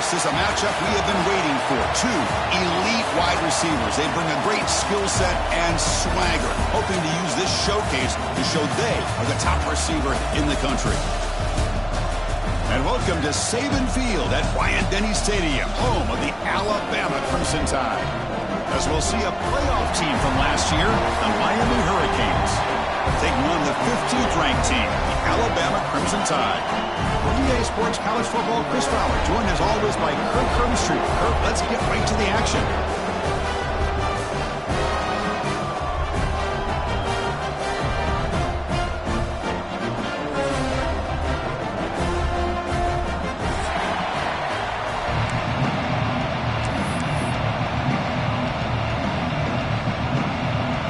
This is a matchup we have been waiting for. Two elite wide receivers. They bring a great skill set and swagger, hoping to use this showcase to show they are the top receiver in the country. And welcome to Saban Field at Bryant-Denny Stadium, home of the Alabama Crimson Tide. As we'll see a playoff team from last year, the Miami Hurricanes, taking on the 15th ranked team, the Alabama Crimson Tide. For EA Sports College Football, Chris Fowler, joined as always by Kirk Kirby-Street. Kirk, let's get right to the action.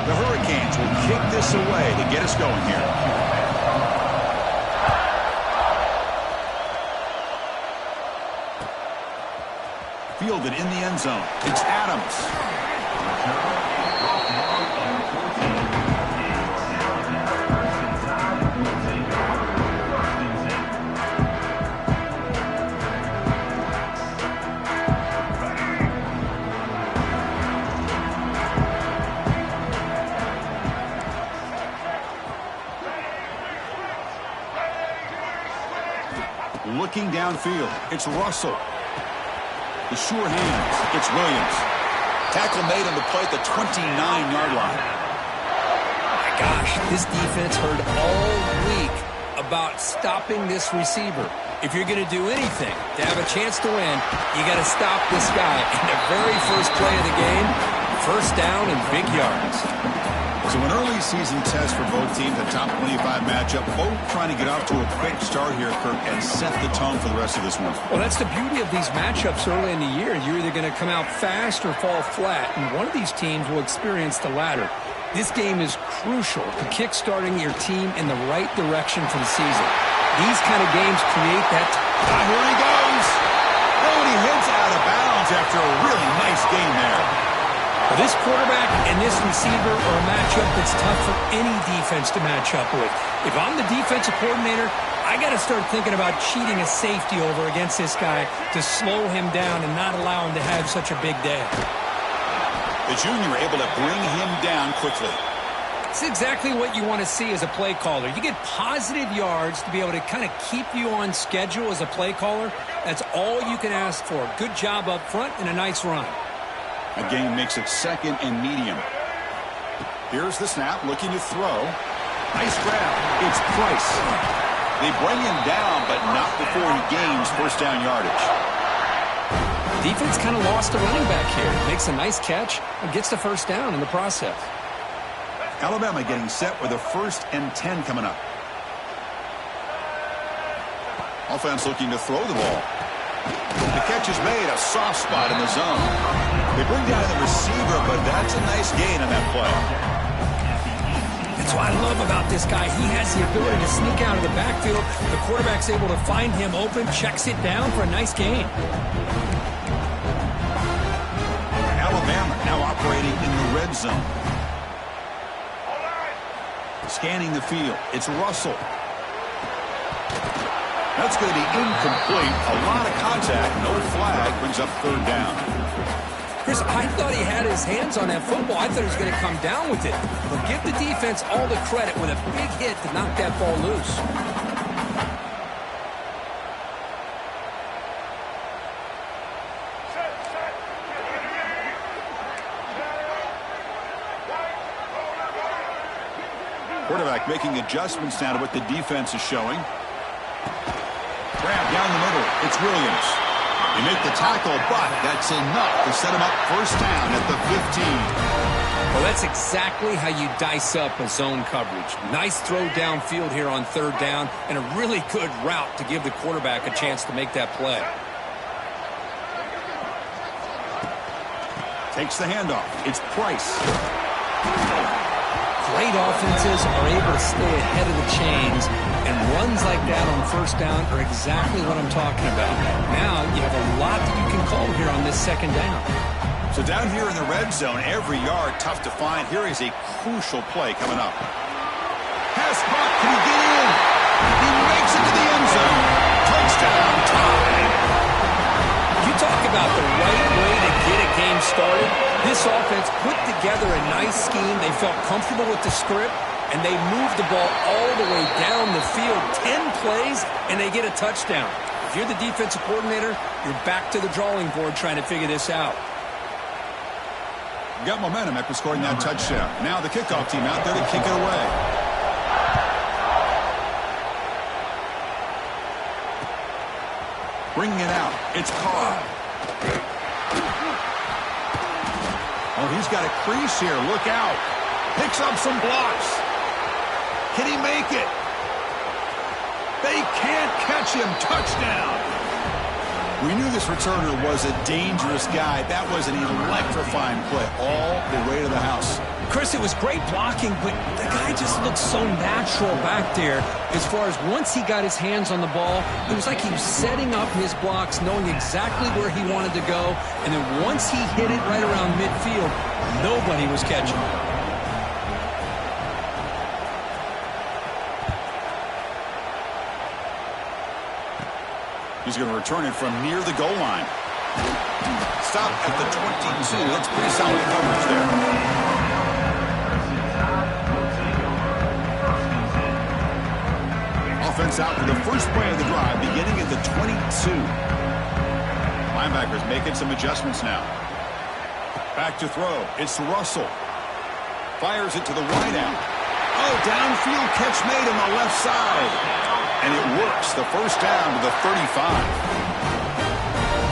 The Hurricanes will kick this away to get us going here. Fielded in the end zone. It's Adams. Looking downfield. It's Russell. The sure hands. It's Williams. Tackle made on the play at the 29-yard line. My gosh, this defense heard all week about stopping this receiver. If you're going to do anything to have a chance to win, you got to stop this guy. In the very first play of the game, first down and big yards. So an early season test for both teams, a top 25 matchup, both trying to get off to a quick start here, Kirk, and set the tone for the rest of this one. Well, that's the beauty of these matchups early in the year. You're either going to come out fast or fall flat, and one of these teams will experience the latter. This game is crucial to kick-starting your team in the right direction for the season. These kind of games create that. Here he goes. Oh, and he heads out of bounds after a really nice game there. Well, this quarterback and this receiver are a matchup that's tough for any defense to match up with. If I'm the defensive coordinator, I got to start thinking about cheating a safety over against this guy to slow him down and not allow him to have such a big day. The junior able to bring him down quickly. It's exactly what you want to see as a play caller. You get positive yards to be able to kind of keep you on schedule as a play caller. That's all you can ask for. Good job up front and a nice run. The game makes it second and medium. Here's the snap, looking to throw. Nice grab. It's Price. They bring him down, but not before he gains first down yardage. Defense kind of lost a running back here. Makes a nice catch and gets the first down in the process. Alabama getting set with a 1st and 10 coming up. Offense looking to throw the ball. The catch is made, a soft spot in the zone. They bring down the receiver, but that's a nice gain on that play. That's what I love about this guy. He has the ability to sneak out of the backfield. The quarterback's able to find him open, checks it down for a nice gain. Alabama now operating in the red zone. Scanning the field. It's Russell. That's going to be incomplete. A lot of contact. No flag. Brings up 3rd down. Chris, I thought he had his hands on that football. I thought he was going to come down with it. But give the defense all the credit with a big hit to knock that ball loose. Quarterback making adjustments now to what the defense is showing. Grab down the middle. It's Williams. They make the tackle, but that's enough to set him up first down at the 15. Well, that's exactly how you dice up a zone coverage. Nice throw downfield here on third down, and a really good route to give the quarterback a chance to make that play. Takes the handoff. It's Price. Great offenses are able to stay ahead of the chains, and runs like that on first down are exactly what I'm talking about. Now you have a lot that you can call here on this second down. So down here in the red zone, every yard tough to find. Here is a crucial play coming up. Pass caught. Can he get in? He makes it to the end zone. Touchdown time. You talk about the right way to get a game started. This offense put together a nice scheme. They felt comfortable with the script, and they moved the ball all the way down the field. 10 plays, and they get a touchdown. If you're the defensive coordinator, you're back to the drawing board trying to figure this out. Got momentum after scoring that touchdown. Now the kickoff team out there to kick it away. Bringing it out. It's caught. Oh, he's got a crease here. Look out. Picks up some blocks. Can he make it? They can't catch him. Touchdown. We knew this returner was a dangerous guy. That was an electrifying play all the way to the house. Chris, it was great blocking, but the guy just looked so natural back there. As far as once he got his hands on the ball, it was like he was setting up his blocks, knowing exactly where he wanted to go. And then once he hit it right around midfield, nobody was catching it. He's going to return it from near the goal line. Stop at the 22. That's pretty solid coverage there. Offense out for the first play of the drive, beginning at the 22. Linebackers making some adjustments now. Back to throw. It's Russell. Fires it to the wideout. Oh, downfield catch made on the left side. And it works. The first down to the 35.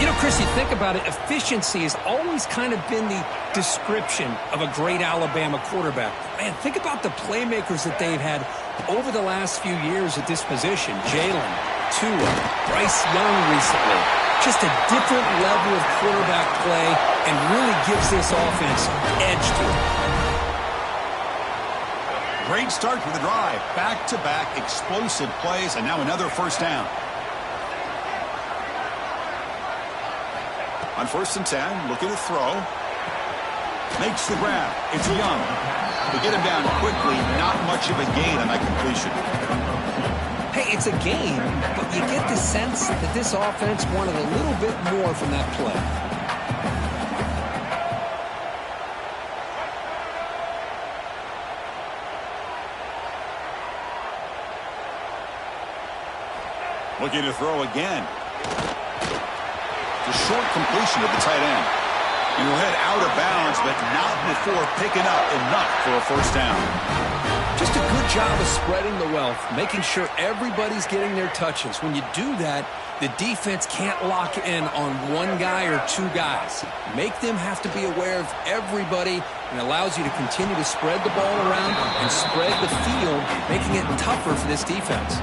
You know, Chris, you think about it, efficiency has always kind of been the description of a great Alabama quarterback. Man, think about the playmakers that they've had over the last few years at this position. Jalen, Tua, Bryce Young recently. Just a different level of quarterback play and really gives this offense edge to it. Great start for the drive. Back-to-back explosive plays, and now another first down. On 1st and 10, looking to throw. Makes the grab. It's Young. To get him down quickly, not much of a gain on that completion. Hey, it's a game, but you get the sense that this offense wanted a little bit more from that play. Looking to throw again. The short completion of the tight end. He will head out of bounds, but not before picking up enough for a first down. Just a good job of spreading the wealth, making sure everybody's getting their touches. When you do that, the defense can't lock in on one guy or two guys. Make them have to be aware of everybody, and allows you to continue to spread the ball around and spread the field, making it tougher for this defense.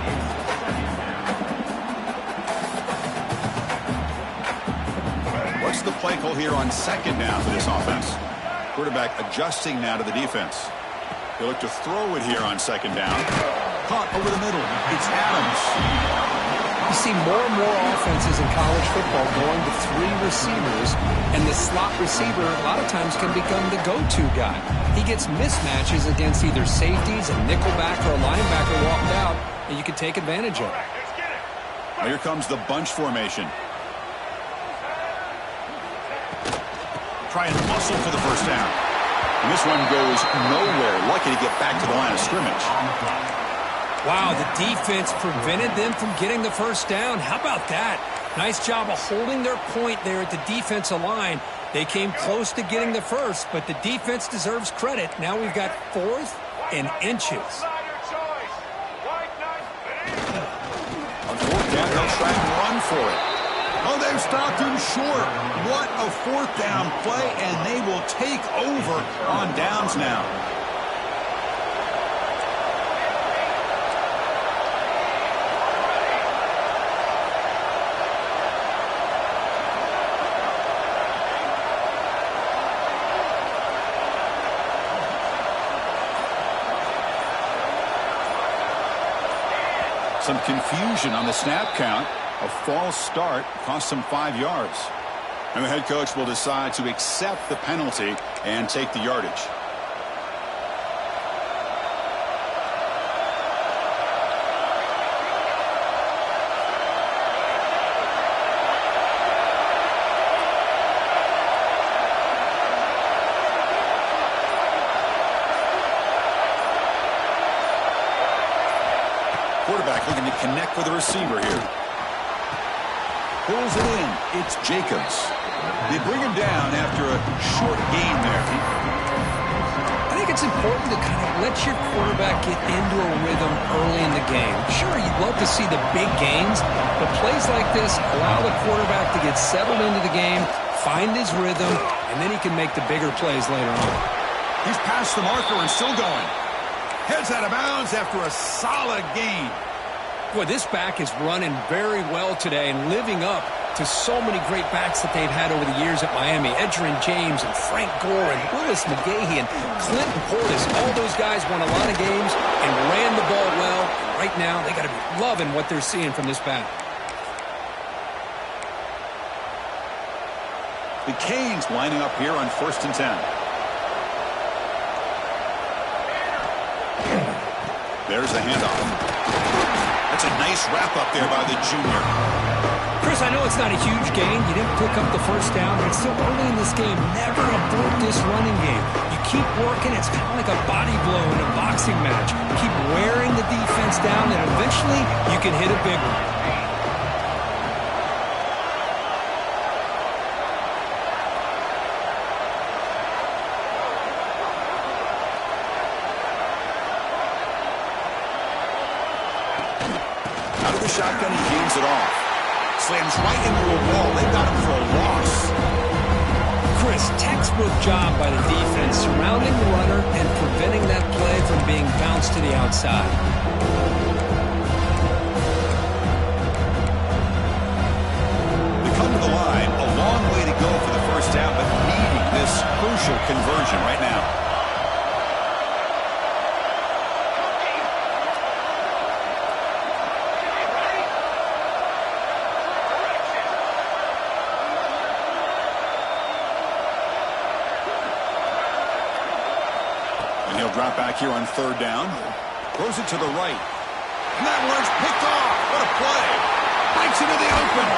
What's the play call here on second down for this offense? Quarterback adjusting now to the defense. They look to throw it here on second down. Caught over the middle. It's Adams. You see more and more offenses in college football going to 3 receivers, and the slot receiver a lot of times can become the go-to guy. He gets mismatches against either safeties, a nickelback, or a linebacker walked out, and you can take advantage of it. Now here comes the bunch formation. Try and muscle for the first down. And this one goes nowhere. Lucky to get back to the line of scrimmage. Wow, the defense prevented them from getting the first down. How about that? Nice job of holding their point there at the defensive line. They came close to getting the first, but the defense deserves credit. Now we've got 4th and inches. On 4th down, they'll try and run for it. Oh, they've stopped him short. What a fourth down play, and they will take over on downs now. Some confusion on the snap count. A false start cost them 5 yards. And the head coach will decide to accept the penalty and take the yardage. Quarterback looking to connect with the receiver here. Pulls it in. It's Jacobs. They bring him down after a short gain there. I think it's important to kind of let your quarterback get into a rhythm early in the game. Sure, you'd love to see the big gains, but plays like this allow the quarterback to get settled into the game, find his rhythm, and then he can make the bigger plays later on. He's past the marker and still going. Heads out of bounds after a solid gain. Boy, this back is running very well today and living up to so many great backs that they've had over the years at Miami. Edgerrin James and Frank Gore and Willis McGahee and Clinton Portis. All those guys won a lot of games and ran the ball well. And right now, they got to be loving what they're seeing from this back. The Canes lining up here on 1st and 10. There's the handoff. That's a nice wrap-up there by the junior. Chris, I know it's not a huge gain. You didn't pick up the first down, but it's still early in this game. Never abort this running game. You keep working. It's kind of like a body blow in a boxing match. Keep wearing the defense down, and eventually you can hit a big one. Shotgun, he gains it off. Slams right into a wall. They got him for a loss. Chris, textbook job by the defense surrounding the runner and preventing that play from being bounced to the outside. They come to the line. A long way to go for the first down, but needing this crucial conversion right now. Drop back here on 3rd down. Throws it to the right. And that one's picked off. What a play. Breaks into the open.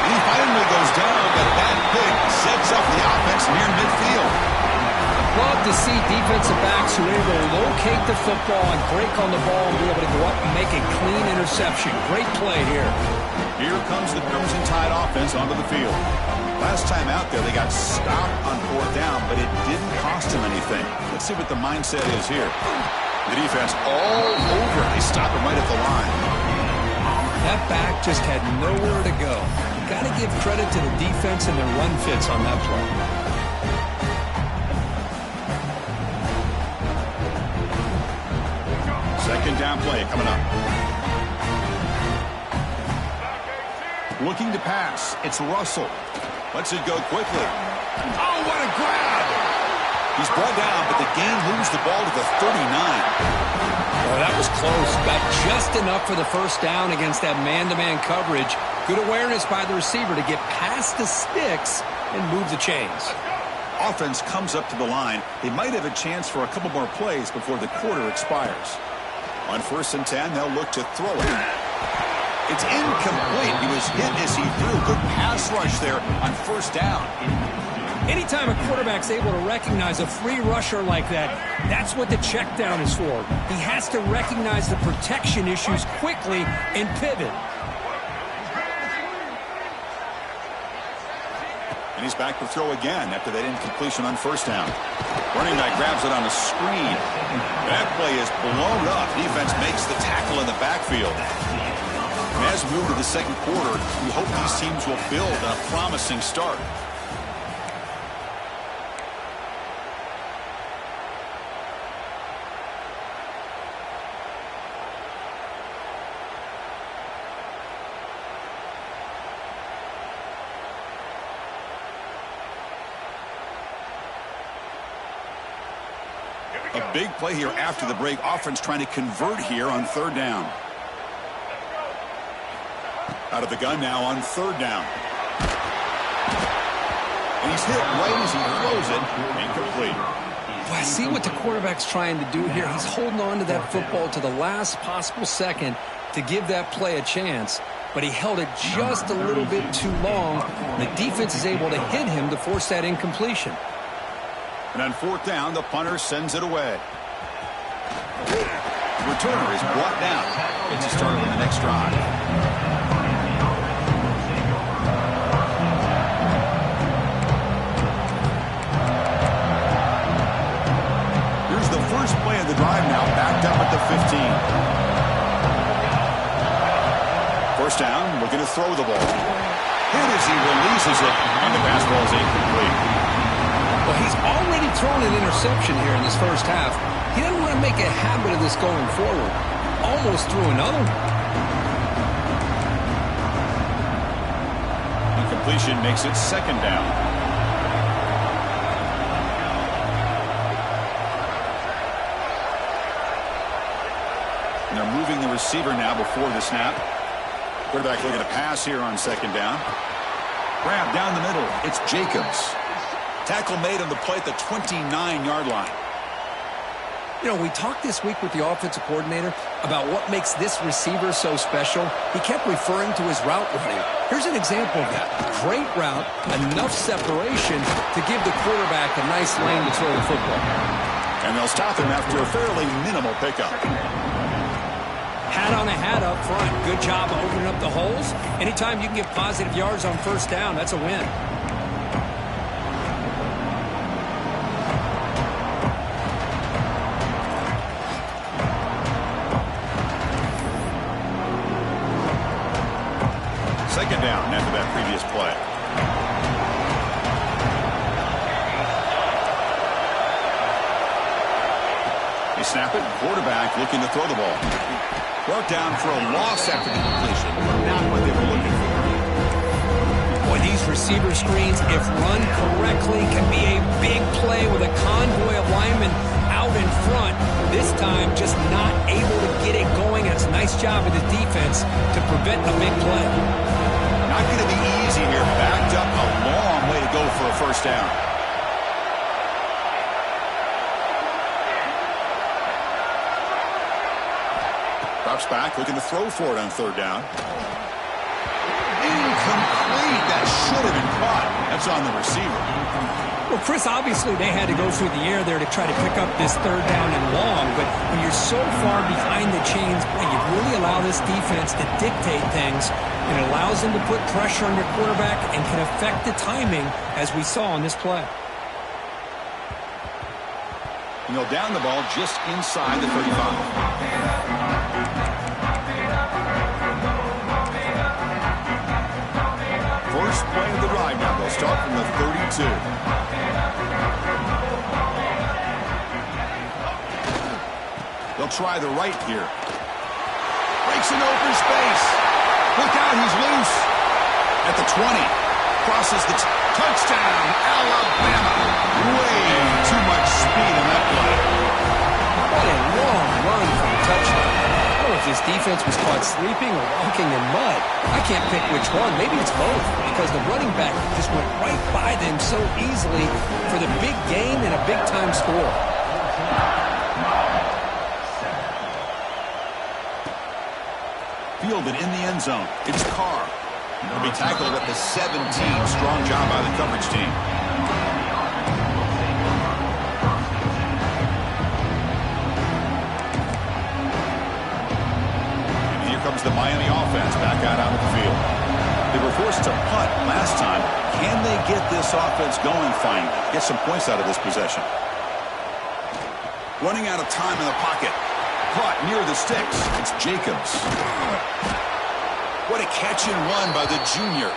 And he finally goes down, but that pick sets up the offense near midfield. Love to see defensive backs who are able to locate the football and break on the ball and be able to go up and make a clean interception. Great play here. Here comes the Crimson Tide offense onto the field. Last time out there, they got stopped on 4th down, but it didn't cost them anything. Let's see what the mindset is here. The defense all over. They stop him right at the line. That back just had nowhere to go. Got to give credit to the defense and their run fits on that play. Second down play coming up. Looking to pass. It's Russell. Lets it go quickly. Oh, what a grab! He's brought down, but the gain moves the ball to the 39. Oh, that was close. Got just enough for the first down against that man-to-man coverage. Good awareness by the receiver to get past the sticks and move the chains. Offense comes up to the line. They might have a chance for a couple more plays before the quarter expires. On 1st and 10, they'll look to throw it. It's incomplete. He was hit as he threw. Good pass rush there on 1st down. Anytime a quarterback's able to recognize a free rusher like that, that's what the check down is for. He has to recognize the protection issues quickly and pivot. And he's back to throw again after that incompletion on 1st down. Running back grabs it on a screen. That play is blown up. Defense makes the tackle in the backfield. And as we move to the second quarter, we hope these teams will build a promising start. A big play here after the break. Offense trying to convert here on third down. Out of the gun now on third down. And he's hit right as he throws it. Incomplete. Well, I see what the quarterback's trying to do here. He's holding on to that football to the last possible second to give that play a chance. But he held it just a little bit too long. The defense is able to hit him to force that incompletion. And on fourth down, the punter sends it away. The returner is brought down. It's a start on the next drive. Here's the first play of the drive now, backed up at the 15. First down, looking to throw the ball. Hit as he releases it, and the pass ball is incomplete. Well, he's already thrown an interception here in this first half. He doesn't want to make a habit of this going forward. Almost threw another one. Incompletion makes it second down. And they're moving the receiver now before the snap. Quarterback looking to pass here on second down. Grab down the middle. It's Jacobs. Tackle made on the play at the 29-yard line. You know, we talked this week with the offensive coordinator about what makes this receiver so special. He kept referring to his route running. Here's an example of that. Great route, enough separation to give the quarterback a nice lane to throw the football. And they'll stop him after a fairly minimal pickup. Hat on a hat up front. Good job of opening up the holes. Anytime you can get positive yards on first down, that's a win. Second down after that previous play. They snap it. Quarterback looking to throw the ball. Brought down for a loss after the completion. Not what they were looking for. Boy, these receiver screens, if run correctly, can be a big play with a convoy of linemen out in front. This time, just not able to get it going. It's a nice job of the defense to prevent a big play. Not going to be easy here. Backed up a long way to go for a first down. Drops back, looking to throw for it on third down. Incomplete. That should have been caught. That's on the receiver. Well, Chris, obviously they had to go through the air there to try to pick up this third down and long, but when you're so far behind the chains, boy, you really allow this defense to dictate things. It allows them to put pressure on your quarterback and can affect the timing, as we saw on this play. And they'll down the ball just inside the 35. First play of the drive now. They'll start from the 32. They'll try the right here. Breaks an open space. Look out, he's loose. At the 20. Crosses the touchdown, Alabama. Way too much speed in that play. What a long run for a touchdown. I don't know if this defense was caught sleeping or walking in mud. I can't pick which one. Maybe it's both, because the running back just went right by them so easily for the big gain and a big-time score. Fielded in the end zone. It's Carr. He'll be tackled at the 17. Strong job by the coverage team. And here comes the Miami offense back out onto the field. They were forced to punt last time. Can they get this offense going finally? Get some points out of this possession. Running out of time in the pocket. Caught near the sticks. It's Jacobs. What a catch and run by the junior.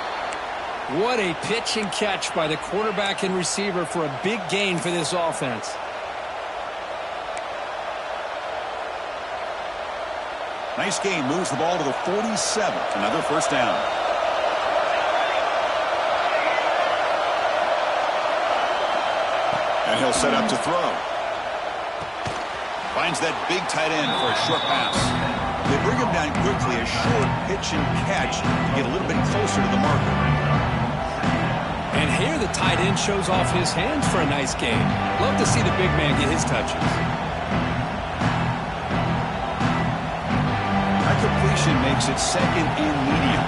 What a pitch and catch by the quarterback and receiver for a big gain for this offense. Nice game. Moves the ball to the 47. Another first down. And he'll set up to throw. Finds that big tight end for a short pass. They bring him down quickly. A short pitch and catch to get a little bit closer to the marker. And here the tight end shows off his hands for a nice game. Love to see the big man get his touches. That completion makes it second and medium.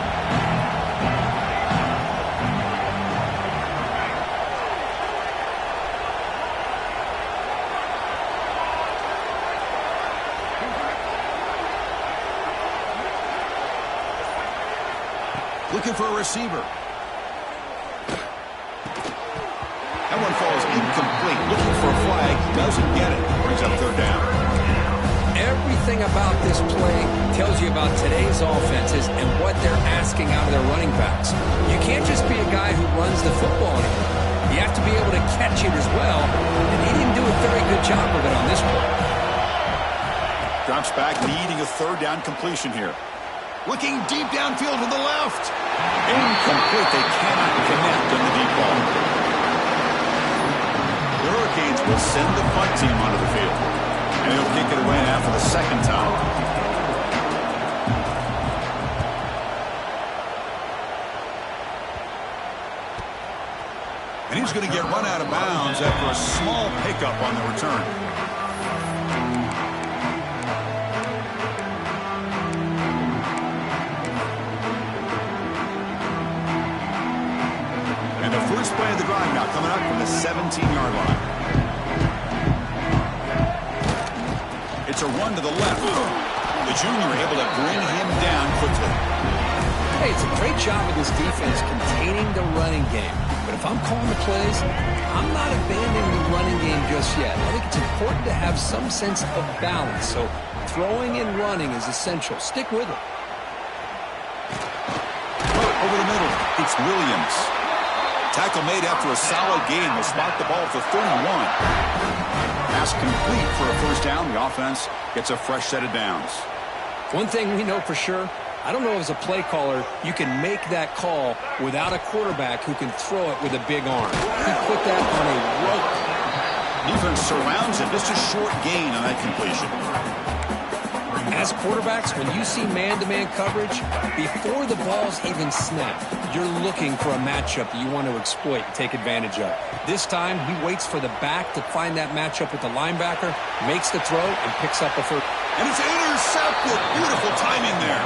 Looking for a receiver. That one falls incomplete. Looking for a flag. Doesn't get it. Brings up third down. Everything about this play tells you about today's offenses and what they're asking out of their running backs. You can't just be a guy who runs the football anymore. You have to be able to catch it as well, and he didn't do a very good job of it on this play. Drops back, needing a third down completion here. Looking deep downfield to the left. Incomplete. They cannot connect on the deep ball. The Hurricanes will send the punt team onto the field. And he'll kick it away now for the second time. And he's going to get run out of bounds after a small pickup on the return. And the first play of the drive now coming up from the 17-yard line. It's a run to the left. The junior able to bring him down quickly. Hey, it's a great job of this defense containing the running game. But if I'm calling the plays, I'm not abandoning the running game just yet. I think it's important to have some sense of balance. So throwing and running is essential. Stick with it. Over the middle, it's Williams. Tackle made after a solid gain. Will spot the ball for 31. Pass complete for a first down. The offense gets a fresh set of downs. One thing we know for sure, I don't know as a play caller, you can make that call without a quarterback who can throw it with a big arm. He put that on a rope. Defense surrounds him. Just a short gain on that completion. As quarterbacks, when you see man-to-man coverage, before the ball's even snapped, you're looking for a matchup that you want to exploit and take advantage of. This time, he waits for the back to find that matchup with the linebacker, makes the throw, and picks up a first. And it's intercepted. Beautiful timing there.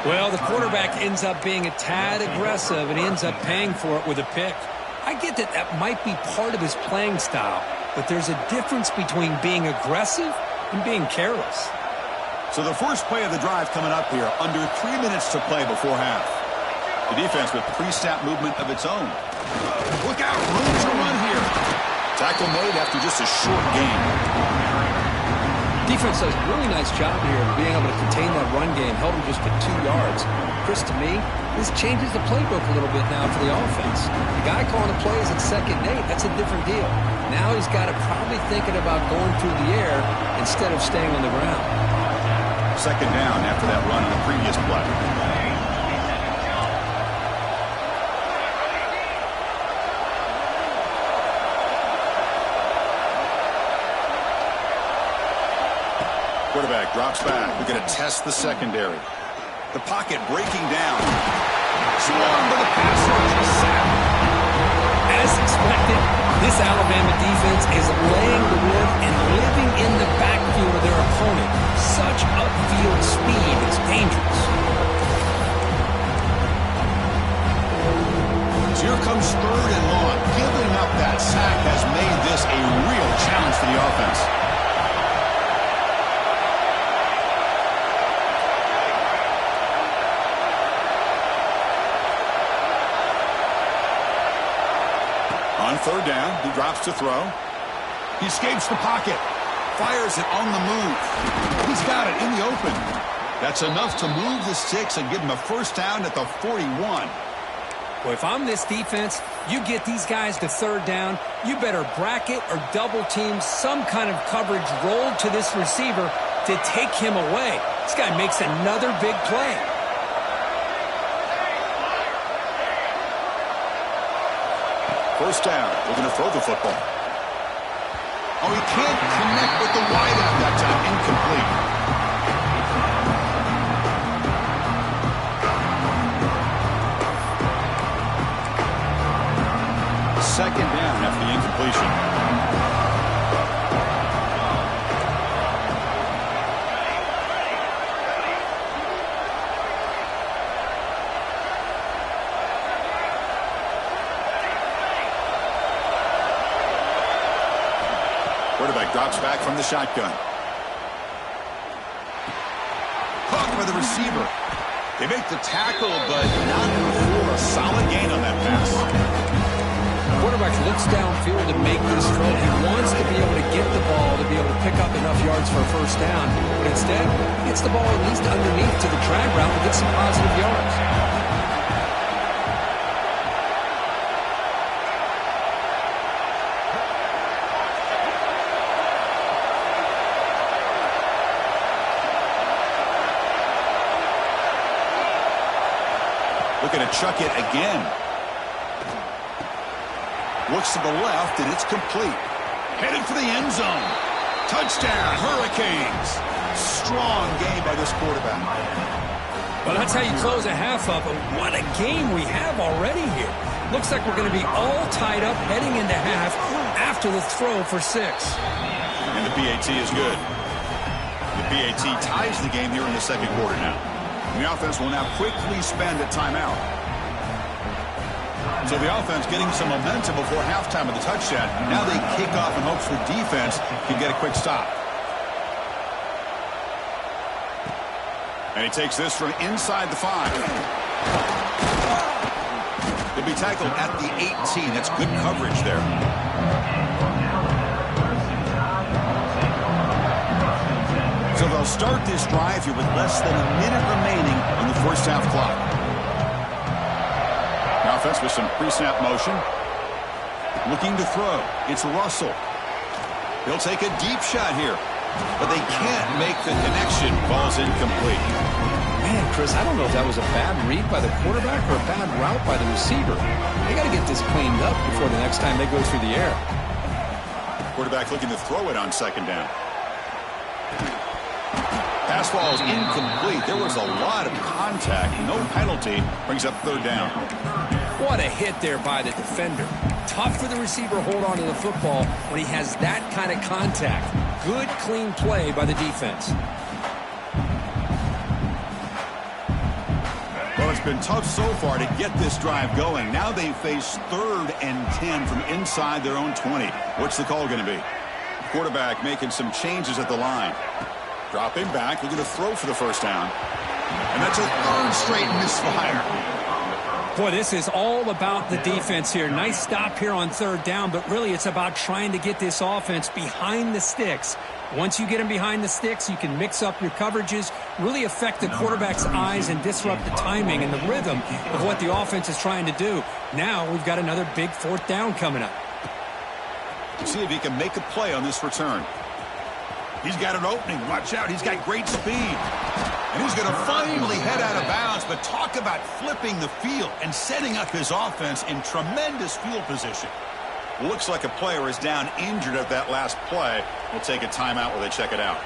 Well, the quarterback ends up being a tad aggressive, and he ends up paying for it with a pick. I get that that might be part of his playing style, but there's a difference between being aggressive and being careless. So the first play of the drive coming up here, under 3 minutes to play before half. The defense with pre-snap movement of its own. Look out, room to run here. Tackle made after just a short gain. Defense does a really nice job here of being able to contain that run game, held him just to 2 yards. Chris, to me, this changes the playbook a little bit now for the offense. The guy calling the plays at 2nd and 8, that's a different deal. Now he's got it probably thinking about going through the air instead of staying on the ground. Second down after that run on the previous play. Quarterback drops back. We're going to test the secondary. The pocket breaking down. Swung by the passer. As expected, this Alabama defense is laying the wood and living in the backfield of their opponent. Such upfield speed, it's dangerous. So here comes 3rd and long. Giving up that sack has made this a real challenge for the offense. On 3rd down, he drops to throw. He escapes the pocket. Fires it on the move. He's got it in the open. That's enough to move the sticks and give them a first down at the 41. Well, if I'm this defense, you get these guys to third down, you better bracket or double team some kind of coverage rolled to this receiver to take him away. This guy makes another big play. First down. We're going to throw the football. Oh, he can't connect with the wideout that time. Incomplete. Second down after the incompletion. Quarterback drops back from the shotgun. Caught by the receiver. They make the tackle, but not before a solid gain on that pass. Quarterback looks downfield to make this throw. He wants to be able to get the ball to be able to pick up enough yards for a first down. But instead, he gets the ball at least underneath to the drag route to get some positive yards. Looking to chuck it again. Looks to the left, and it's complete. Headed for the end zone. Touchdown, Hurricanes. Strong game by this quarterback. Well, that's how you close a half up. And what a game we have already here. Looks like we're going to be all tied up heading into half after the throw for 6. And the PAT is good. The PAT ties the game here in the second quarter now. And the offense will now quickly spend a timeout. So the offense getting some momentum before halftime with the touchdown. Now they kick off in hopes the defense can get a quick stop. And he takes this from inside the 5. He'll be tackled at the 18. That's good coverage there. So they'll start this drive here with less than a minute remaining on the first half clock. The offense with some pre-snap motion. Looking to throw. It's Russell. He'll take a deep shot here, but they can't make the connection. Ball's incomplete. Man, Chris, I don't know if that was a bad read by the quarterback or a bad route by the receiver. They got to get this cleaned up before the next time they go through the air. Quarterback looking to throw it on second down. Pass ball is incomplete. There was a lot of contact. No penalty. Brings up third down. What a hit there by the defender. Tough for the receiver to hold on to the football when he has that kind of contact. Good, clean play by the defense. Well, it's been tough so far to get this drive going. Now they face 3rd and 10 from inside their own 20. What's the call going to be? Quarterback making some changes at the line. Dropping back, looking to throw for the first down. And that's a 3rd straight misfire. Boy, this is all about the defense here. Nice stop here on 3rd down, but really it's about trying to get this offense behind the sticks. Once you get them behind the sticks, you can mix up your coverages, really affect the quarterback's eyes and disrupt the timing and the rhythm of what the offense is trying to do. Now we've got another big 4th down coming up. See if he can make a play on this return. He's got an opening. Watch out. He's got great speed. And he's going to finally head out of bounds. But talk about flipping the field and setting up his offense in tremendous field position. Looks like a player is down injured at that last play. We'll take a timeout while they check it out.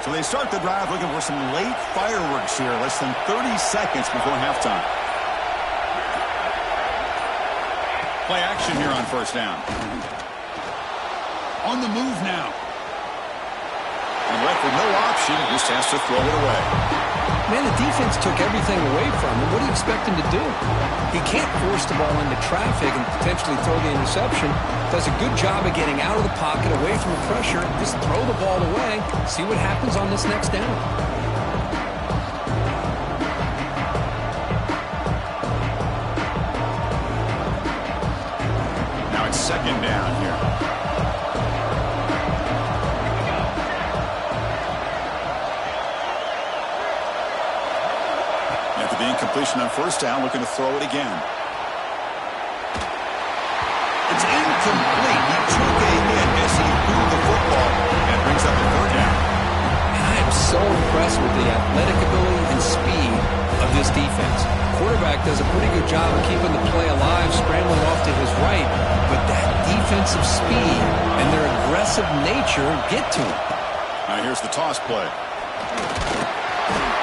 So they start the drive looking for some late fireworks here. Less than 30 seconds before halftime. Play action here on first down. On the move now. And left with no option, just has to throw it away. Man, the defense took everything away from him. What do you expect him to do? He can't force the ball into traffic and potentially throw the interception. Does a good job of getting out of the pocket, away from the pressure. Just throw the ball away. See what happens on this next down. Second down here. incompletion on first down, looking to throw it again. It's incomplete. He took a hit as he threw the football and brings up a third down. And I am so impressed with the athletic ability and speed of this defense. Quarterback does a pretty good job of keeping the play alive, scrambling off to his right, but that defensive speed and their aggressive nature get to him. Now here's the toss play.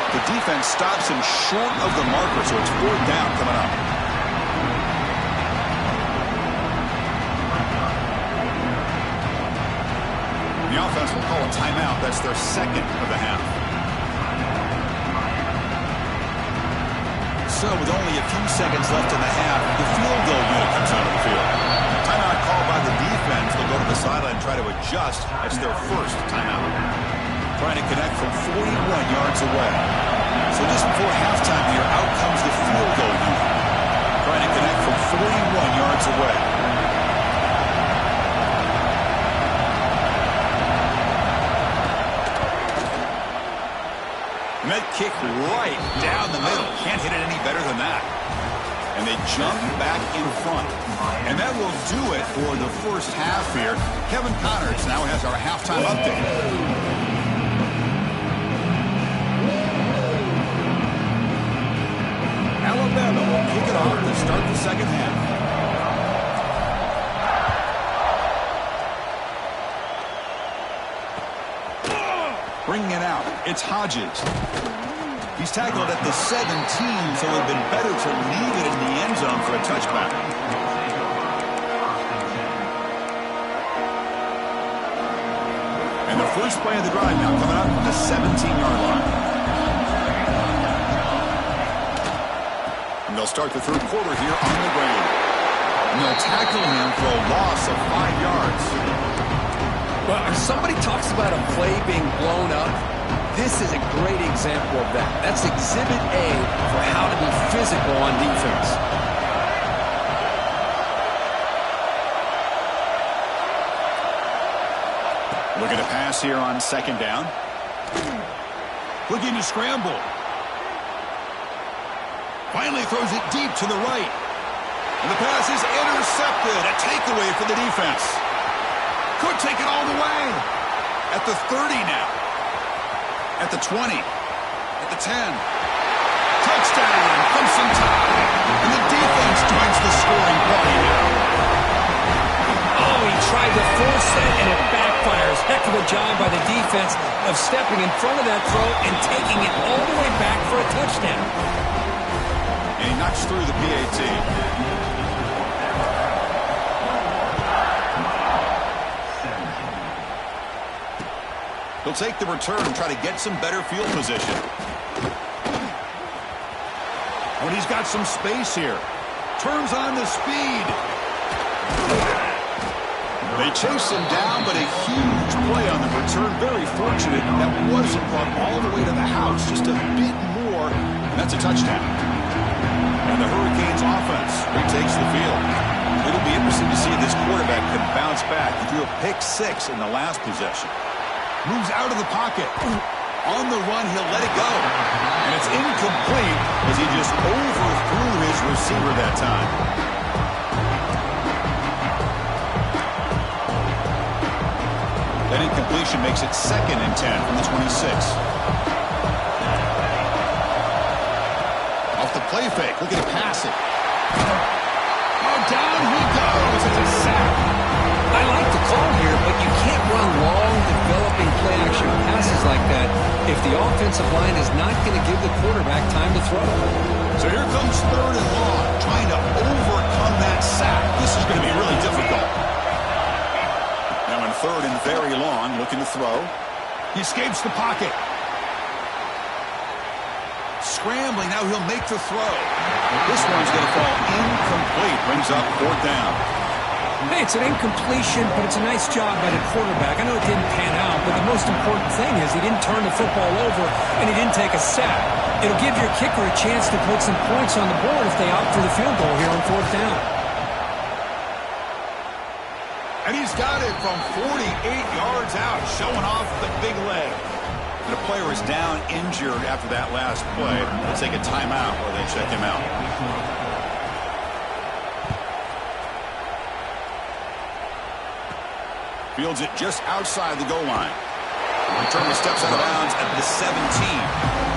The defense stops him short of the marker, so it's fourth down coming up. The offense will call a timeout. That's their second of the half. So with only a few seconds left in the half, the field goal unit comes out of the field. Timeout called by the defense. They'll go to the sideline and try to adjust. That's their first timeout. Trying to connect from 41 yards away. So just before halftime here, out comes the field goal unit. Trying to connect from 41 yards away. And that kick right down the middle. Can't hit it any better than that. And they jump back in front. And that will do it for the first half here. Kevin Connors now has our halftime update. Alabama will kick it off to start the second half. Bringing it out, it's Hodges. He's tackled at the 17, so it would have been better to leave it in the end zone for a touchback. And the first play of the drive now coming up from the 17-yard line. And they'll start the third quarter here on the ground. And they'll tackle him for a loss of 5 yards. Well, if somebody talks about a play being blown up, this is a great example of that. That's Exhibit A for how to be physical on defense. Looking to pass here on second down. Looking to scramble. Finally throws it deep to the right. And the pass is intercepted. A takeaway for the defense. Could take it all the way. At the 30 now. At the 20. At the 10. Touchdown. Crimson Tide. And the defense joins the scoring play here. Oh, he tried to force that, and it backfires. Heck of a job by the defense of stepping in front of that throw and taking it all the way back for a touchdown. And he knocks through the PAT. He'll take the return and try to get some better field position. Oh, and he's got some space here. Turns on the speed. They chase him down, but a huge play on the return. Very fortunate that wasn't brought all the way to the house. Just a bit more, and that's a touchdown. And the Hurricanes offense retakes the field. It'll be interesting to see if this quarterback can bounce back. He threw a pick-6 in the last possession. Moves out of the pocket. On the run, he'll let it go. And it's incomplete as he just overthrew his receiver that time. That incompletion makes it 2nd and 10 from the 26. Off the play fake, looking to pass it. Oh, down he goes. It's a sack. I like the call here, but you can't run long, developing play-action passes like that if the offensive line is not going to give the quarterback time to throw. So here comes 3rd and long, trying to overcome that sack. This is going to be really difficult. Now in 3rd and very long, looking to throw. He escapes the pocket. Scrambling, now he'll make the throw. This one's going to fall incomplete, brings up 4th down. Hey, it's an incompletion, but it's a nice job by the quarterback. I know it didn't pan out, but the most important thing is he didn't turn the football over and he didn't take a sack. It'll give your kicker a chance to put some points on the board if they opt for the field goal here on 4th down. And he's got it from 48 yards out, showing off the big leg. The player is down injured after that last play. They'll take a timeout while they check him out. Fields it just outside the goal line. Return the steps out of bounds at the 17.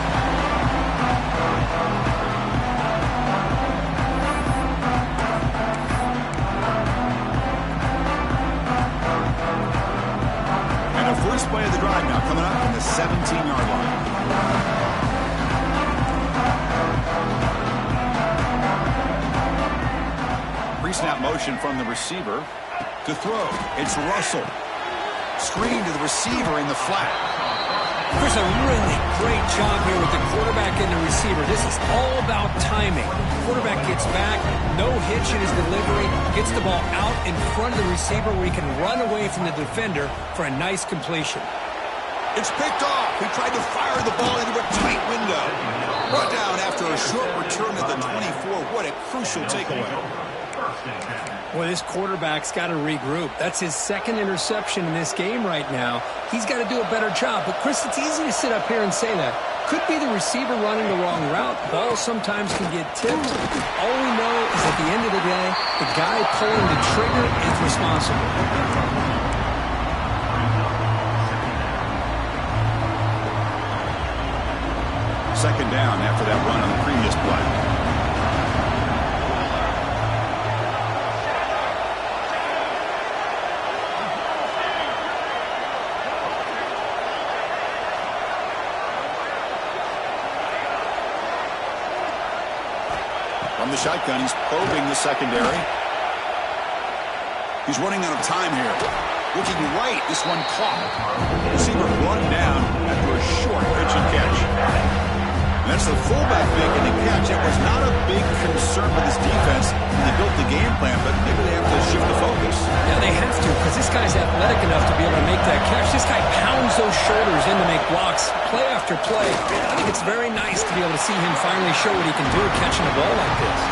First play of the drive now coming up from the 17-yard line. Pre-snap motion from the receiver to throw. It's Russell. Screen to the receiver in the flat. There's a really great job here with the quarterback and the receiver. This is all about timing. Quarterback gets back, no hitch in his delivery, gets the ball out in front of the receiver where he can run away from the defender for a nice completion. It's picked off. He tried to fire the ball into a tight window. Brought down after a short return at the 24. What a crucial takeaway. Well, this quarterback's got to regroup. That's his second interception in this game right now. He's got to do a better job. But, Chris, it's easy to sit up here and say that. Could be the receiver running the wrong route. Balls sometimes can get tipped. All we know is at the end of the day, the guy pulling the trigger is responsible. Second down after that run on the previous play. From the shotgun, he's probing the secondary. He's running out of time here. Looking right, this one caught. Receiver brought down after a short pitch and catch. And that's the fullback making the catch. It was not a big concern for this defense when they built the game plan, but maybe they have to shift the focus. Yeah, they have to, because this guy's athletic enough to be able to make that catch. This guy pounds those shoulders in to make blocks play after play. I think it's very nice to be able to see him finally show what he can do catching a ball like this.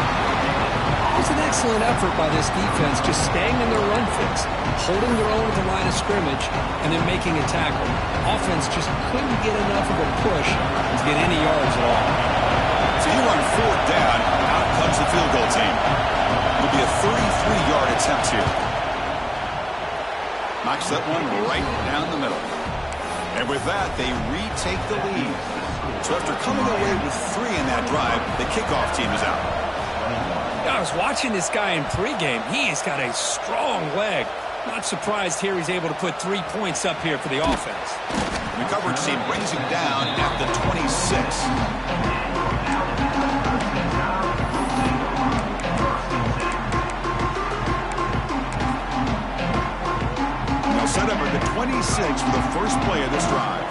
It's an excellent effort by this defense, just staying in their run fix, holding their own at the line of scrimmage, and then making a tackle. Offense just couldn't get enough of a push to get any yards at all. So you run fourth down, out comes the field goal team. It'll be a 33-yard attempt here. Knocks that one right down the middle. And with that, they retake the lead. So after coming away with 3 in that drive, the kickoff team is out. I was watching this guy in pregame. He's got a strong leg. Not surprised here he's able to put 3 points up here for the offense. The coverage team brings him down at the 26. They'll set up at the 26 for the first play of this drive.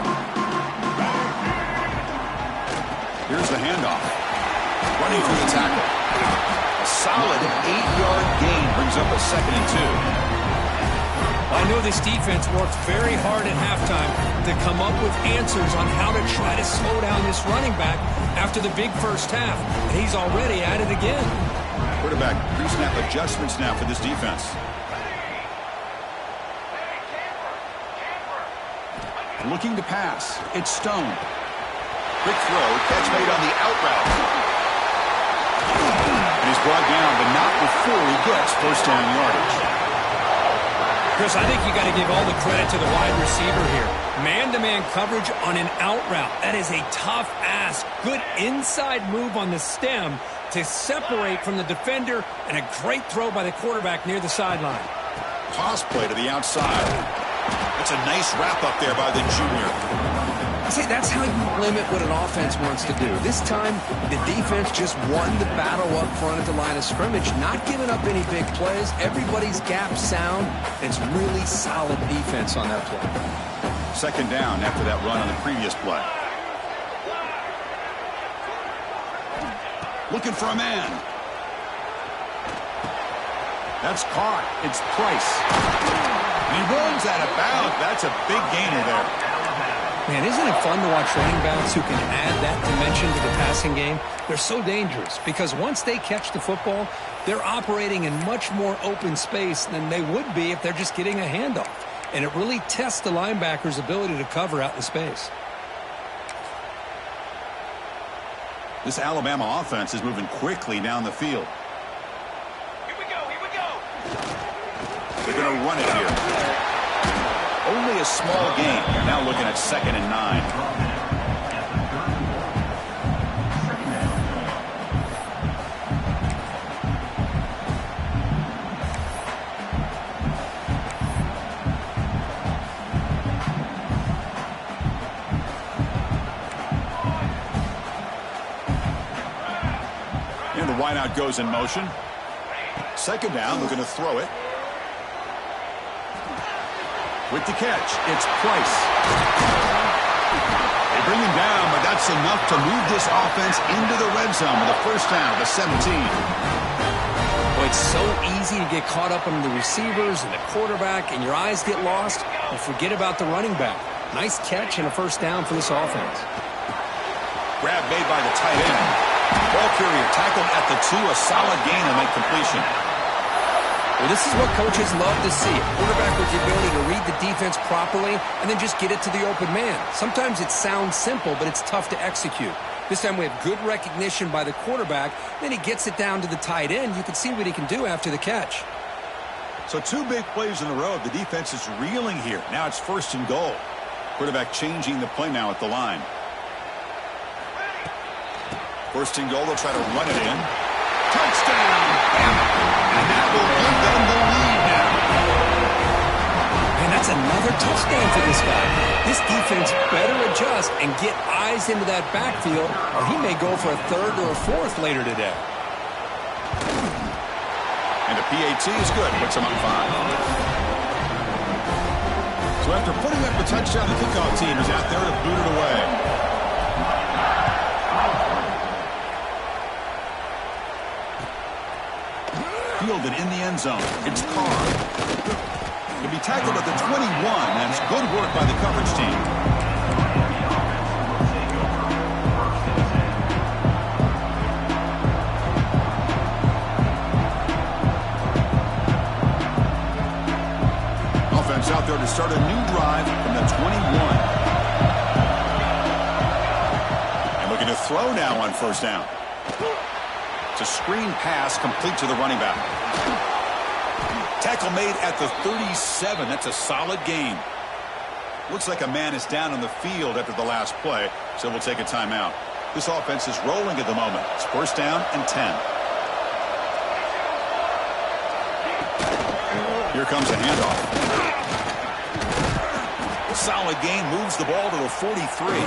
Here's the handoff. Running through the tackle. A solid 8-yard gain brings up a 2nd and 2. I know this defense worked very hard at halftime to come up with answers on how to try to slow down this running back after the big first half. And he's already at it again. Quarterback pre-snap adjustments now for this defense. Looking to pass. It's Stone. Quick throw. Catch made on the out route. And he's brought down, but not before he gets first down yardage. Chris, I think you got to give all the credit to the wide receiver here. Man-to-man coverage on an out route. That is a tough ask. Good inside move on the stem to separate from the defender, and a great throw by the quarterback near the sideline. Toss play to the outside. That's a nice wrap up there by the junior. See, that's how you limit what an offense wants to do. This time, the defense just won the battle up front at the line of scrimmage, not giving up any big plays. Everybody's gap sound. It's really solid defense on that play. Second down after that run on the previous play. Looking for a man. That's caught. It's Price. And he runs out of bounds. That's a big gainer there. Man, isn't it fun to watch running backs who can add that dimension to the passing game? They're so dangerous because once they catch the football, they're operating in much more open space than they would be if they're just getting a handoff. And it really tests the linebacker's ability to cover out in space. This Alabama offense is moving quickly down the field. Here we go, here we go. They're going to run it here. Only a small gain. They're now looking at 2nd and 9. Wideout goes in motion. 2nd down, looking to throw it. With the catch, it's Price. They bring him down, but that's enough to move this offense into the red zone with a 1st down at the 17. Well, it's so easy to get caught up on the receivers and the quarterback, and your eyes get lost. You forget about the running back. Nice catch and a 1st down for this offense. Grab made by the tight end. Ball carrier tackled at the 2, a solid gain and make completion. Well, this is what coaches love to see. A quarterback with the ability to read the defense properly and then just get it to the open man. Sometimes it sounds simple, but it's tough to execute. This time we have good recognition by the quarterback. Then he gets it down to the tight end. You can see what he can do after the catch. So 2 big plays in a row. The defense is reeling here. Now it's 1st and goal. Quarterback changing the play now at the line. 1st and goal, they'll try to run it in. Touchdown! And that will give them the lead now. And that's another touchdown for this guy. This defense better adjust and get eyes into that backfield, or he may go for a 3rd or a 4th later today. And the PAT is good. Puts him up 5. So after putting up the touchdown, the kickoff team is out there to boot it away. Fielded in the end zone. It's Carr. He'll be tackled at the 21. That's good work by the coverage team. Offense out there to start a new drive from the 21. And looking to throw now on 1st down. A screen pass complete to the running back. Tackle made at the 37. That's a solid gain. Looks like a man is down on the field after the last play, so we'll take a timeout. This offense is rolling at the moment. It's 1st down and 10. Here comes a handoff. Solid gain, moves the ball to the 43.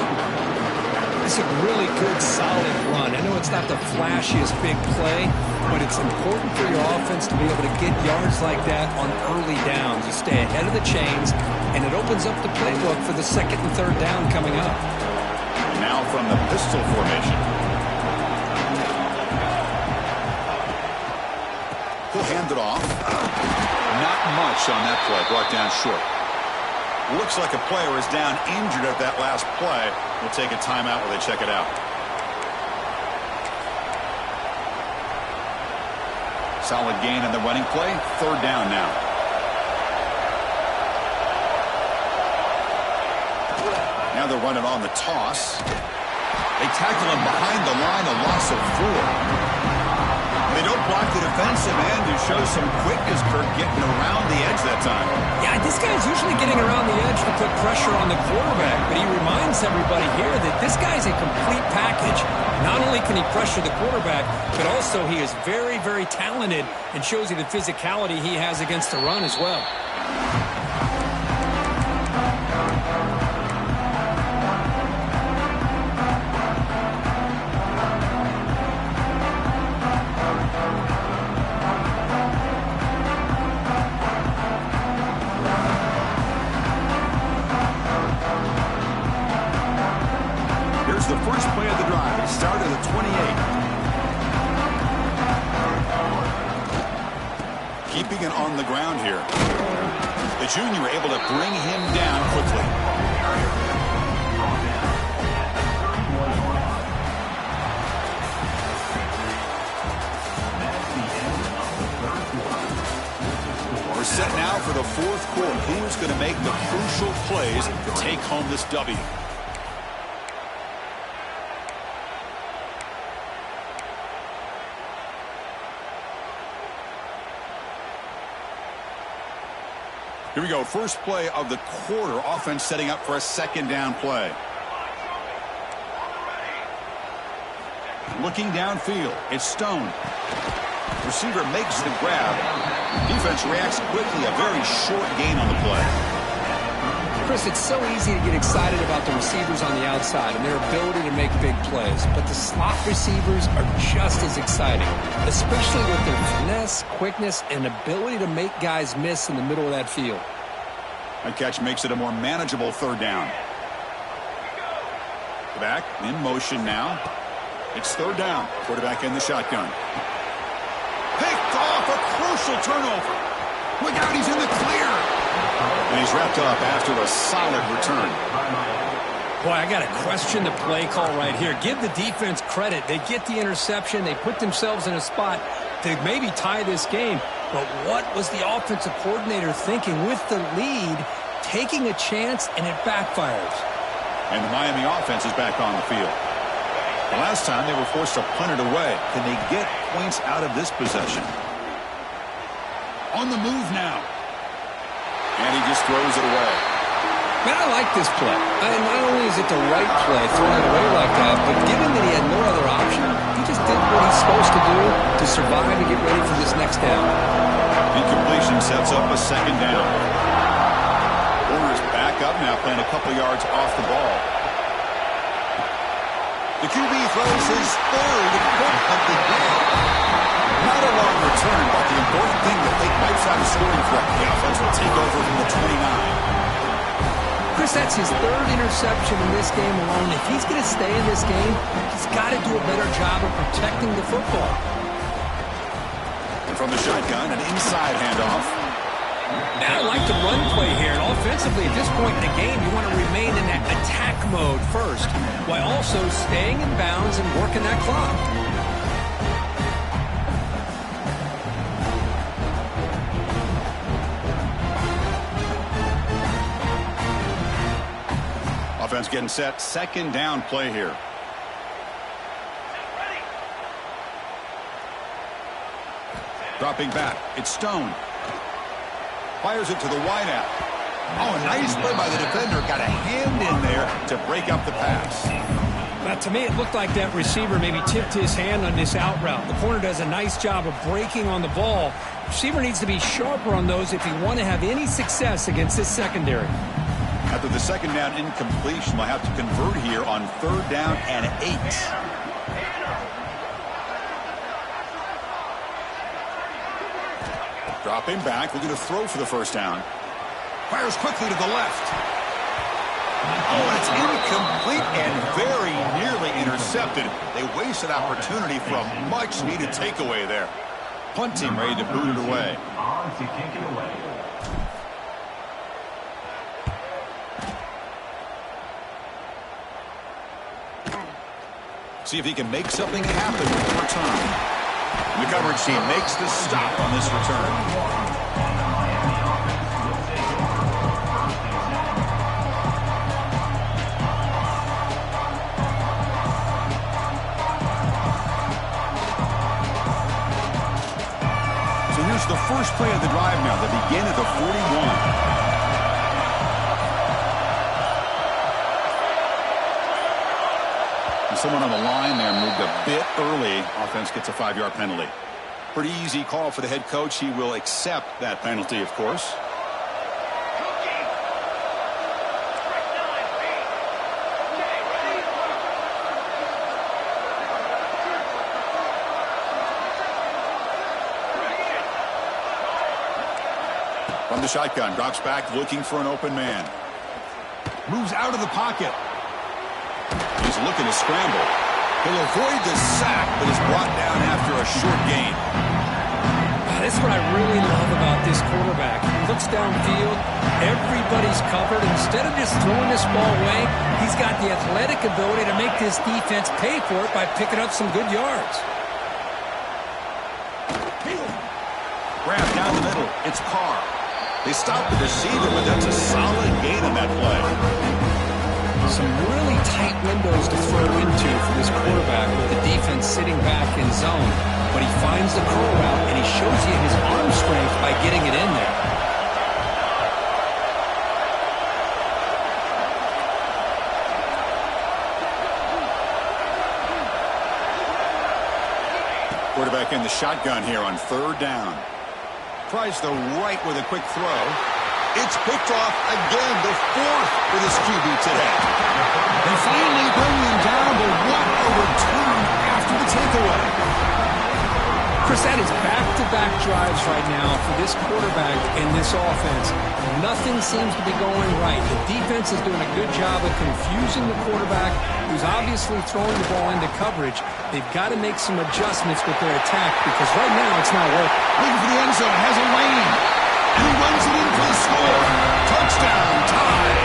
It's a really good, solid run. I know it's not the flashiest big play, but it's important for your offense to be able to get yards like that on early downs. You stay ahead of the chains, and it opens up the playbook for the 2nd and 3rd down coming up. Now from the pistol formation. He'll hand it off. Not much on that play, brought down short. Looks like a player is down injured at that last play. We'll take a timeout while they check it out. Solid gain in the running play. 3rd down now. Now they're running on the toss. They tackle him behind the line, a loss of 4. They don't block the defensive end, who shows some quickness, Kirk, getting around the edge that time. Yeah, this guy's usually getting around the edge to put pressure on the quarterback, but he reminds everybody here that this guy's a complete package. Not only can he pressure the quarterback, but also he is very, very talented and shows you the physicality he has against the run as well. The first play of the drive. It started at 28. Keeping it on the ground here. The junior able to bring him down quickly. We're set now for the 4th quarter. Who's going to make the crucial plays to take home this W? Here we go. First play of the quarter. Offense setting up for a second down play. Looking downfield. It's Stone. Receiver makes the grab. Defense reacts quickly. A very short gain on the play. Chris, it's so easy to get excited about the receivers on the outside and their ability to make big plays. But the slot receivers are just as exciting, especially with their finesse, quickness, and ability to make guys miss in the middle of that field. That catch makes it a more manageable third down. Back in motion now. It's third down. Quarterback in the shotgun. Picked off, a crucial turnover. Look out, he's in the clear. And he's wrapped up after a solid return. Boy, I got to question the play call right here. Give the defense credit. They get the interception. They put themselves in a spot to maybe tie this game. But what was the offensive coordinator thinking with the lead, taking a chance, and it backfires? And the Miami offense is back on the field. The last time they were forced to punt it away. Can they get points out of this possession? On the move now. And he just throws it away. Man, I like this play. Not only is it the right play, throwing it away like that, but given that he had no other option, he just did what he's supposed to do to survive and get ready for this next down. Incompletion sets up a second down. Corner's back up now, playing a couple yards off the ball. The QB throws his third pick of the day. Not a long return, but the important thing that they wipes out a scoring threat. The offense will take over from the 29. Chris, that's his third interception in this game alone. If he's going to stay in this game, he's got to do a better job of protecting the football. And from the shotgun, an inside handoff. Now I like the run play here. And offensively, at this point in the game, you want to remain in that attack mode first, while also staying in bounds and working that clock. Offense getting set. Second down play here. Dropping back. It's Stone. Fires it to the wideout. Oh, a nice play by the defender. Got a hand in there to break up the pass. Now, to me, it looked like that receiver maybe tipped his hand on this out route. The corner does a nice job of breaking on the ball. Receiver needs to be sharper on those if you want to have any success against this secondary. After the second down incompletion, they'll have to convert here on third down and 8. Dropping back, looking to throw for the first down. Fires quickly to the left. Oh, it's incomplete and very nearly intercepted. They wasted opportunity for a much-needed takeaway there. Punt team ready to boot it away. See if he can make something happen with the return. The coverage team makes the stop on this return. So here's the first play of the drive now. They begin at the 41. Someone on the line there moved a bit early. Offense gets a 5-yard penalty. Pretty easy call for the head coach. He will accept that penalty, of course. From the shotgun, drops back looking for an open man. Moves out of the pocket. He's looking to scramble. He'll avoid the sack, but is brought down after a short gain. That's what I really love about this quarterback. He looks downfield. Everybody's covered. Instead of just throwing this ball away, he's got the athletic ability to make this defense pay for it by picking up some good yards. Grab down the middle. It's Carr. They stop the receiver, but that's a solid gain on that play. Some really tight windows to throw into for this quarterback with the defense sitting back in zone. But he finds the curl route, and he shows you his arm strength by getting it in there. quarterback in the shotgun here on third down. Tries the right with a quick throw. It's picked off again, the fourth for this QB today. They finally bring him down, but what a return after the takeaway. Chris, that is back-to-back drives right now for this quarterback and this offense. Nothing seems to be going right. The defense is doing a good job of confusing the quarterback, who's obviously throwing the ball into coverage. They've got to make some adjustments with their attack because right now it's not working. Looking for the end zone, has a lane, and he runs it in for the score. Touchdown, tied.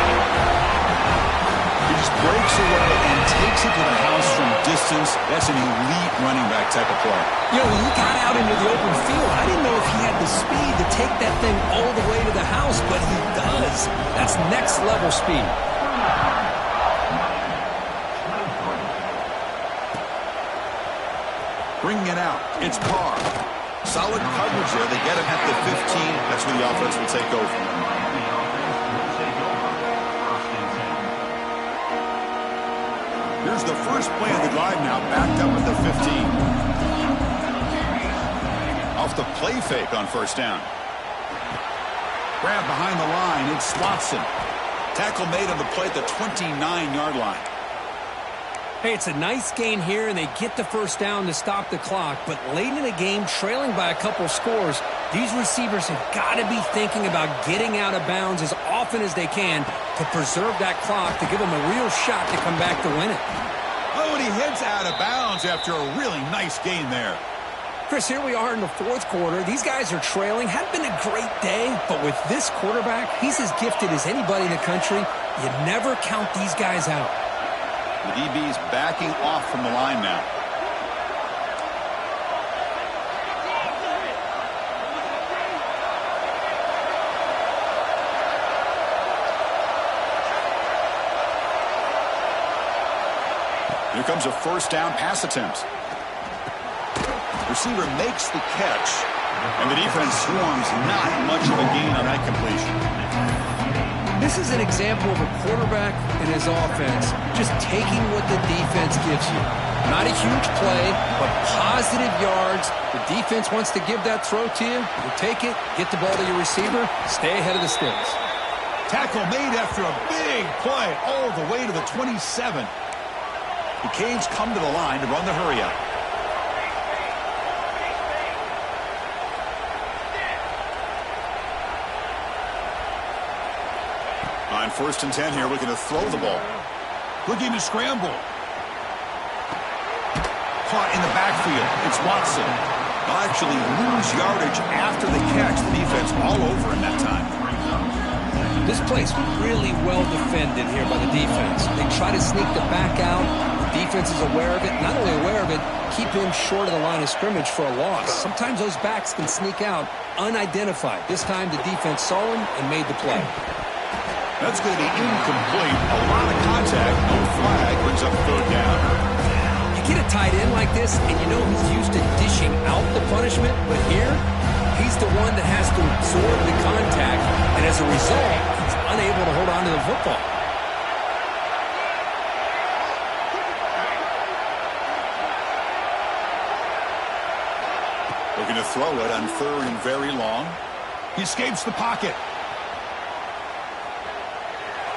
He just breaks away and takes it to the house from distance. That's an elite running back type of play. You know, when he got out into the open field, I didn't know if he had the speed to take that thing all the way to the house, but he does. That's next-level speed. Bringing it out. It's Carr. Solid coverage there. They get him at the 15. That's where the offense will take over. Here's the first play of the drive now, backed up at the 15. Off the play fake on first down. Grab behind the line. It's Watson. Tackle made on the play at the 29-yard line. Hey, it's a nice gain here, and they get the first down to stop the clock. But late in the game, trailing by a couple scores, these receivers have got to be thinking about getting out of bounds as often as they can to preserve that clock, to give them a real shot to come back to win it. Oh, and he heads out of bounds after a really nice gain there. Chris, here we are in the fourth quarter. These guys are trailing. Hadn't been a great day, but with this quarterback, he's as gifted as anybody in the country. You never count these guys out. The DB's backing off from the line now. Here comes a first down pass attempt. Receiver makes the catch, and the defense swarms. Not much of a gain on that completion. This is an example of a quarterback and his offense just taking what the defense gives you. Not a huge play, but positive yards. The defense wants to give that throw to you. You take it, get the ball to your receiver, stay ahead of the sticks. Tackle made after a big play all the way to the 27. The Canes come to the line to run the hurry up. On 1st and 10 here, looking to throw the ball. Looking to scramble. Caught in the backfield. It's Watson. They'll actually lose yardage after the catch. The defense all over him that time. This play's really well defended here by the defense. They try to sneak the back out. The defense is aware of it. Not only aware of it, keep him short of the line of scrimmage for a loss. Sometimes those backs can sneak out unidentified. This time the defense saw him and made the play. That's going to be incomplete. A lot of contact. No flag. Brings up third down. You get a tight end like this, and you know he's used to dishing out the punishment. But here, he's the one that has to absorb the contact. And as a result, he's unable to hold on to the football. Looking to throw it on third and very long. He escapes the pocket.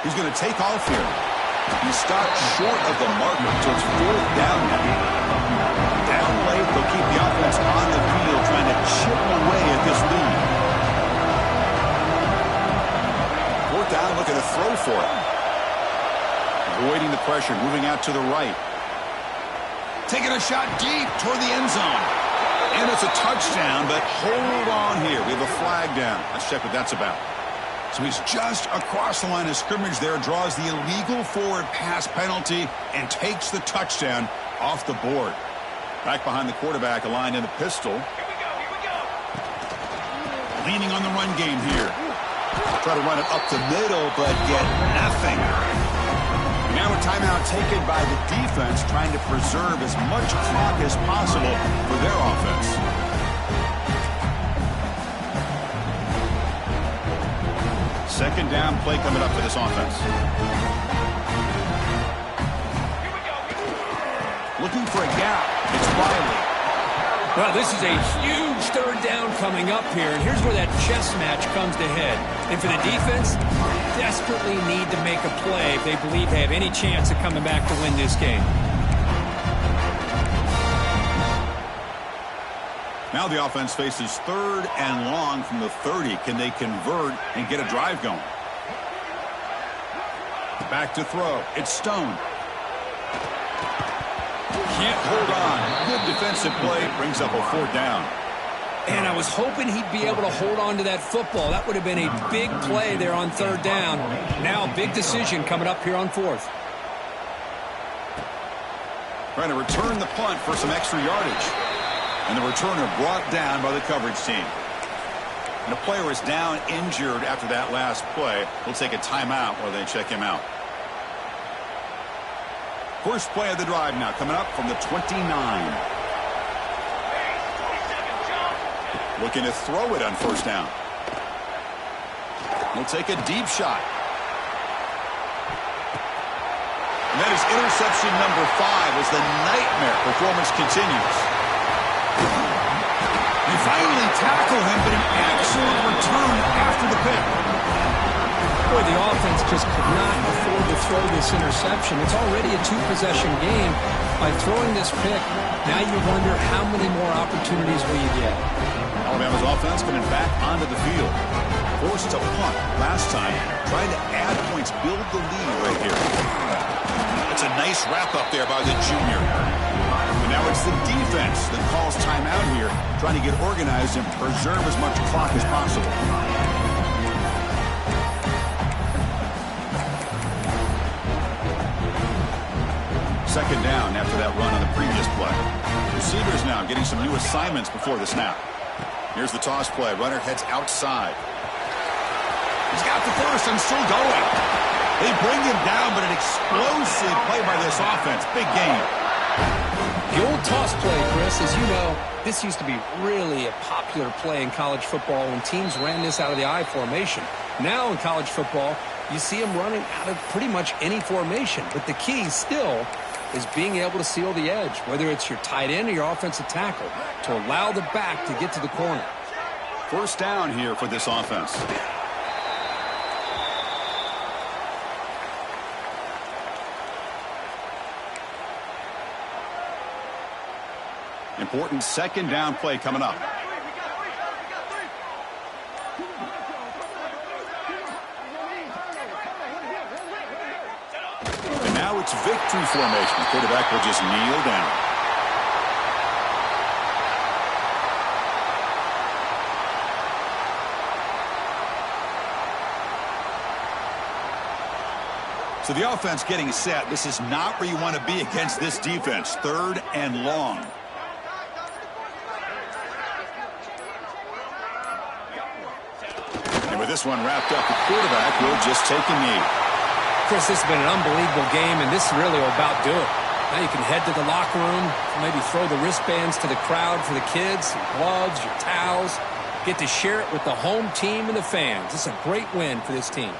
He's going to take off here. He stopped short of the marker, so it's fourth down now. Down late, they'll keep the offense on the field, trying to chip away at this lead. Fourth down, looking to throw for it. Avoiding the pressure, moving out to the right. Taking a shot deep toward the end zone. And it's a touchdown, but hold on here. We have a flag down. Let's check what that's about. So he's just across the line of scrimmage there, draws the illegal forward pass penalty, and takes the touchdown off the board. Back behind the quarterback, aligned in the pistol. Here we go. Leaning on the run game here. Try to run it up the middle, but get nothing. Now a timeout taken by the defense, trying to preserve as much clock as possible for their offense. Second down play coming up for this offense. Looking for a gap. It's Riley. Well, this is a huge third down coming up here, and here's where that chess match comes to head. And for the defense, desperately need to make a play if they believe they have any chance of coming back to win this game. Now the offense faces third and long from the 30. Can they convert and get a drive going? Back to throw. It's Stone. Can't hold on. Good defensive play. Brings up a fourth down. And I was hoping he'd be able to hold on to that football. That would have been a big play there on third down. Now, big decision coming up here on fourth. Trying to return the punt for some extra yardage. And the returner brought down by the coverage team. And the player is down injured after that last play. We'll take a timeout while they check him out. First play of the drive now coming up from the 29. Looking to throw it on first down. He'll take a deep shot. And that is interception number 5 as the nightmare performance continues. They finally tackle him, but an excellent return after the pick. Boy, the offense just could not afford to throw this interception. It's already a two-possession game. By throwing this pick, now you wonder how many more opportunities will you get. Alabama's offense coming back onto the field. Forced to punt last time. Trying to add points, build the lead right here. It's a nice wrap-up there by the junior. And now it's the defense that calls timeout here, trying to get organized and preserve as much clock as possible. Second down after that run on the previous play. Receivers now getting some new assignments before the snap. Here's the toss play. Runner heads outside. He's got the first and still going. They bring him down, but an explosive play by this offense. Big game. The old toss play, Chris, as you know, this used to be really a popular play in college football when teams ran this out of the I formation. Now in college football, you see them running out of pretty much any formation. But the key still is being able to seal the edge, whether it's your tight end or your offensive tackle, to allow the back to get to the corner. First down here for this offense. Important second down play coming up. And now it's victory formation. The quarterback will just kneel down. So the offense getting set. This is not where you want to be against this defense. Third and long. And with this one wrapped up, the quarterback will just take a knee. Chris, this has been an unbelievable game, and this is really about doing it. Now you can head to the locker room, maybe throw the wristbands to the crowd for the kids, your gloves, your towels. Get to share it with the home team and the fans. This is a great win for this team.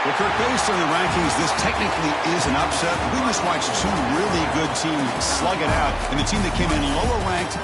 Well, Kirk, based on the rankings, this technically is an upset. We just watched two really good teams slug it out, and the team that came in lower ranked